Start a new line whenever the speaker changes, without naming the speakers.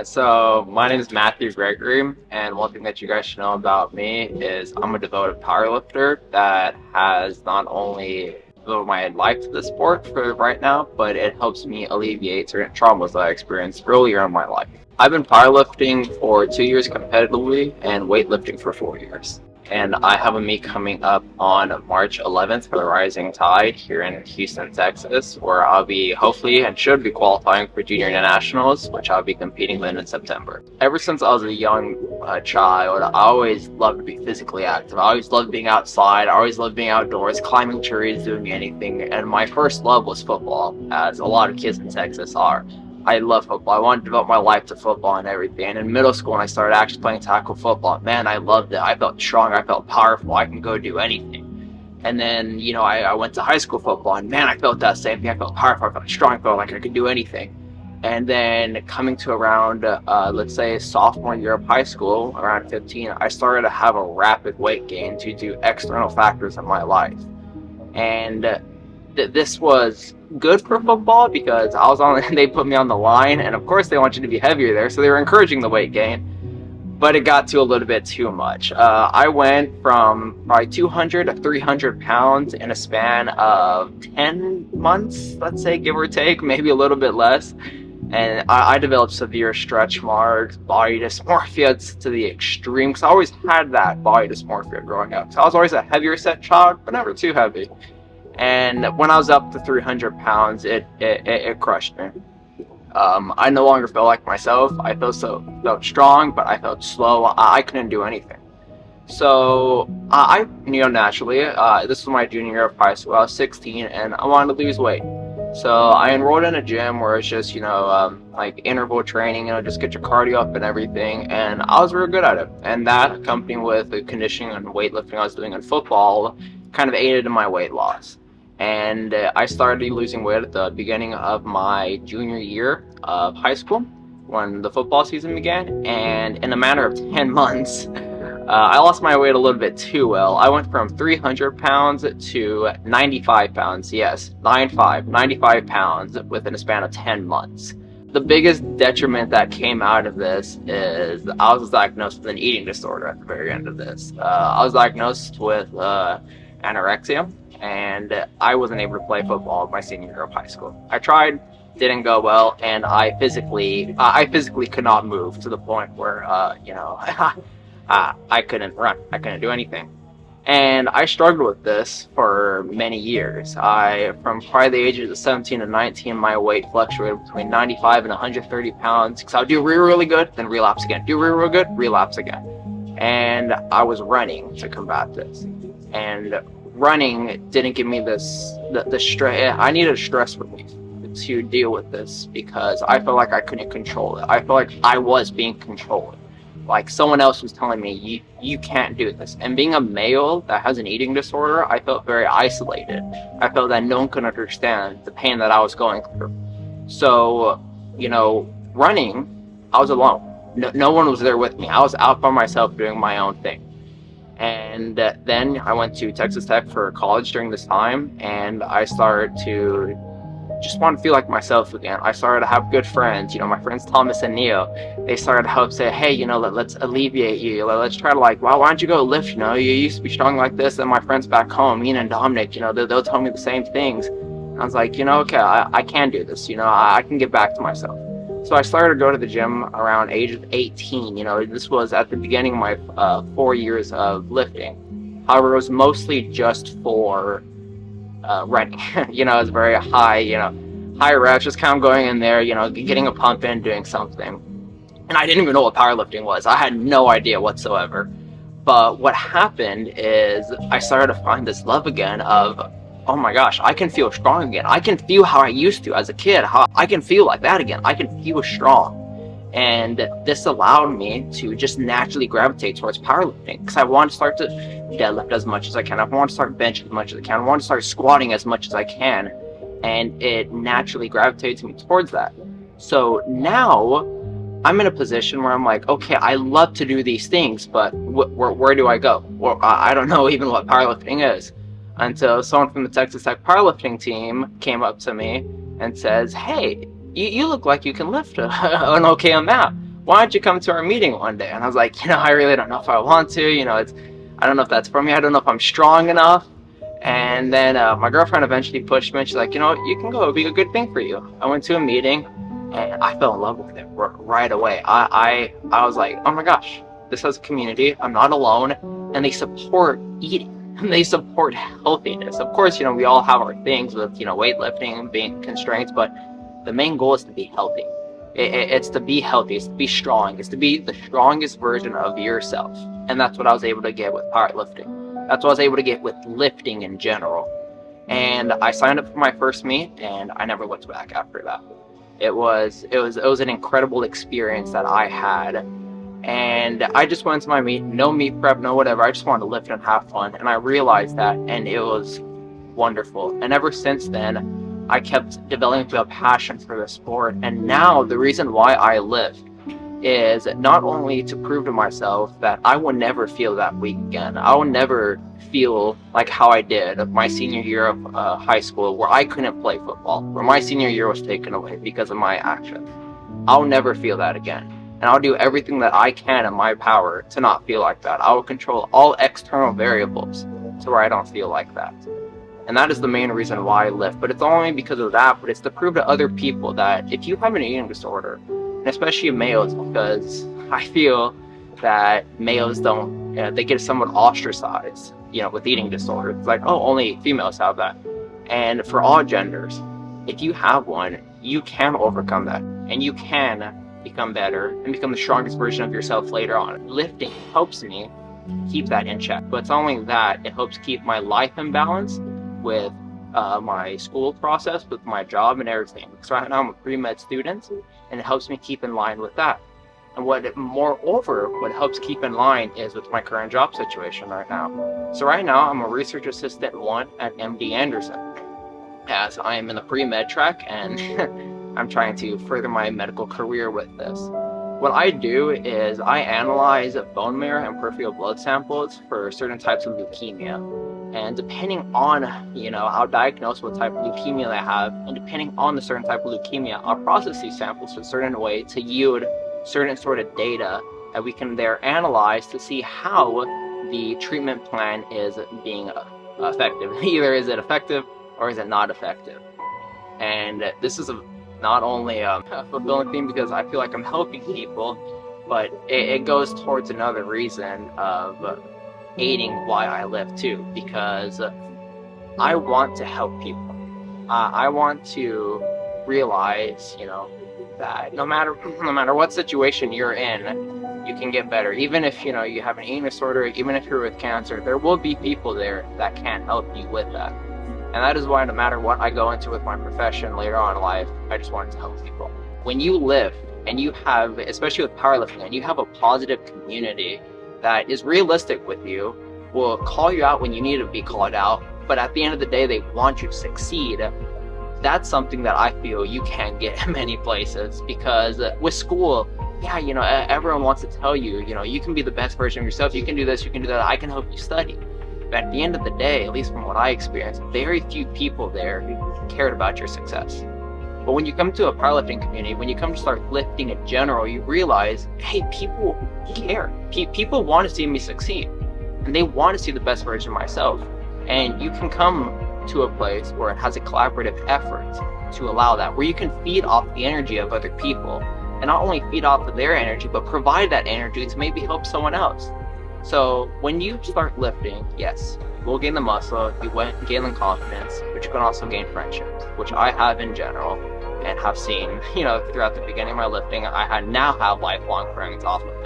So my name is Matthew Gregory, and one thing that you guys should know about me is I'm a devoted powerlifter that has not only devoted my life to the sport for right now, but it helps me alleviate certain traumas that I experienced earlier in my life. I've been powerlifting for 2 years competitively and weightlifting for 4 years. And I have a meet coming up on March 11th for the Rising Tide here in Houston, Texas, where I'll be hopefully and should be qualifying for Junior Internationals, which I'll be competing in September. Ever since I was a young child, I always loved to be physically active. I always loved being outside. I always loved being outdoors, climbing trees, doing anything. And my first love was football, as a lot of kids in Texas are. I love football. I wanted to devote my life to football and everything. And in middle school, when I started actually playing tackle football, man, I loved it. I felt strong. I felt powerful. I can go do anything. And then, I went to high school football, and man, I felt that same thing. I felt powerful. I felt strong. I felt like I could do anything. And then coming to around, let's say, sophomore year of high school, around 15, I started to have a rapid weight gain due to external factors in my life. And this was good for football because I was on. They put me on the line, and of course they want you to be heavier there, so they were encouraging the weight gain. But it got to a little bit too much. I went from probably 200 to 300 pounds in a span of 10 months, let's say, give or take, maybe a little bit less. And I developed severe stretch marks, body dysmorphia to the extreme, because I always had that body dysmorphia growing up. So I was always a heavier set child, but never too heavy. And when I was up to 300 pounds, it crushed me. I no longer felt like myself. I felt strong, but I felt slow. I couldn't do anything. So I naturally, this was my junior year of high school. I was 16, and I wanted to lose weight. So I enrolled in a gym where it's just, like interval training, just get your cardio up and everything. And I was real good at it. And that, accompanied with the conditioning and weightlifting I was doing in football, kind of aided in my weight loss. And I started losing weight at the beginning of my junior year of high school when the football season began. And in a matter of 10 months, I lost my weight a little bit too well. I went from 300 pounds to 95 pounds. Yes, 95 pounds within a span of 10 months. The biggest detriment that came out of this is I was diagnosed with an eating disorder at the very end of this. I was diagnosed with anorexia, and I wasn't able to play football my senior year of high school. I tried, didn't go well, and I physically could not move to the point where I couldn't run. I couldn't do anything. And I struggled with this for many years. From probably the ages of 17 to 19, my weight fluctuated between 95 and 130 pounds. Because I would do really, really good, then relapse again. Do really, really good, relapse again. And I was running to combat this. And running didn't give me the stress. I needed a stress relief to deal with this because I felt like I couldn't control it. I felt like I was being controlled. Like someone else was telling me, you can't do this. And being a male that has an eating disorder, I felt very isolated. I felt that no one could understand the pain that I was going through. So, running, I was alone. No one was there with me. I was out by myself doing my own thing. And then I went to Texas Tech for college during this time, and I started to just want to feel like myself again. I started to have good friends. My friends Thomas and Neo, they started to help say, hey, let's alleviate you. Let's try to why don't you go lift? You used to be strong like this. And my friends back home, Ian and Dominic, they'll tell me the same things. And I was like, okay, I can do this. I can get back to myself. So I started to go to the gym around age of 18. This was at the beginning of my 4 years of lifting. However, it was mostly just for running. It's very high reps, just kind of going in there, getting a pump in, doing something. And I didn't even know what powerlifting was. I had no idea whatsoever. But what happened is I started to find this love again of, oh my gosh, I can feel strong again. I can feel how I used to as a kid. How I can feel like that again. I can feel strong. And this allowed me to just naturally gravitate towards powerlifting because I want to start to deadlift as much as I can. I want to start benching as much as I can. I want to start squatting as much as I can. And it naturally gravitates me towards that. So now I'm in a position where I'm like, okay, I love to do these things, but where do I go? Well, I don't know even what powerlifting is. Until someone from the Texas Tech powerlifting team came up to me and says, hey, you look like you can lift an okay amount. Why don't you come to our meeting one day? And I was like, I really don't know if I want to. I don't know if that's for me. I don't know if I'm strong enough. And then my girlfriend eventually pushed me. She's like, you can go. It'll be a good thing for you. I went to a meeting, and I fell in love with it right away. I was like, oh my gosh, this has a community. I'm not alone, and they support eating. And they support healthiness. Of course, we all have our things with weightlifting and being constraints, but the main goal is to be healthy. It's to be healthy. It's to be strong. It's to be the strongest version of yourself. And that's what I was able to get with powerlifting. That's what I was able to get with lifting in general. And I signed up for my first meet, and I never looked back after that. It was an incredible experience that I had. And I just went to my meet, no meet prep, no whatever. I just wanted to lift and have fun. And I realized that, and it was wonderful. And ever since then, I kept developing a passion for the sport. And now the reason why I lift is not only to prove to myself that I will never feel that weak again. I will never feel like how I did of my senior year of high school, where I couldn't play football, where my senior year was taken away because of my actions. I'll never feel that again. And I'll do everything that I can in my power to not feel like that. I will control all external variables to where I don't feel like that. And that is the main reason why I lift. But it's only because of that, but it's to prove to other people that if you have an eating disorder, and especially males, because I feel that males don't, they get somewhat ostracized, with eating disorders. It's like, oh, only females have that. And for all genders, if you have one, you can overcome that. And you can become better and become the strongest version of yourself later on. Lifting helps me keep that in check. But it's not only that, it helps keep my life in balance with my school process, with my job and everything. Because right now I'm a pre-med student, and it helps me keep in line with that. And what helps keep in line is with my current job situation right now. So right now I'm a research assistant 1 at MD Anderson, as I am in the pre-med track, and I'm trying to further my medical career with this. What I do is I analyze bone marrow and peripheral blood samples for certain types of leukemia. And depending on, I'll diagnose what type of leukemia they have, and depending on the certain type of leukemia, I'll process these samples a certain way to yield certain sort of data that we can there analyze to see how the treatment plan is being effective. Either is it effective or is it not effective. And this is not only a fulfilling thing because I feel like I'm helping people, but it goes towards another reason of aiding why I lift too, because I want to help people. I want to realize, that no matter what situation you're in, you can get better. Even if you have an eating disorder, even if you're with cancer, there will be people there that can help you with that. And that is why no matter what I go into with my profession later on in life, I just wanted to help people. When you lift and you have, especially with powerlifting, and you have a positive community that is realistic with you, will call you out when you need to be called out, but at the end of the day, they want you to succeed. That's something that I feel you can't get in many places, because with school, everyone wants to tell you, you can be the best version of yourself, you can do this, you can do that, I can help you study. But at the end of the day, at least from what I experienced, very few people there cared about your success. But when you come to a powerlifting community, when you come to start lifting in general, you realize, hey, people care. People want to see me succeed, and they want to see the best version of myself. And you can come to a place where it has a collaborative effort to allow that, where you can feed off the energy of other people, and not only feed off of their energy, but provide that energy to maybe help someone else. So when you start lifting, yes, you will gain the muscle, you will gain the confidence, but you can also gain friendships, which I have in general and have seen, throughout the beginning of my lifting. I now have lifelong friends off of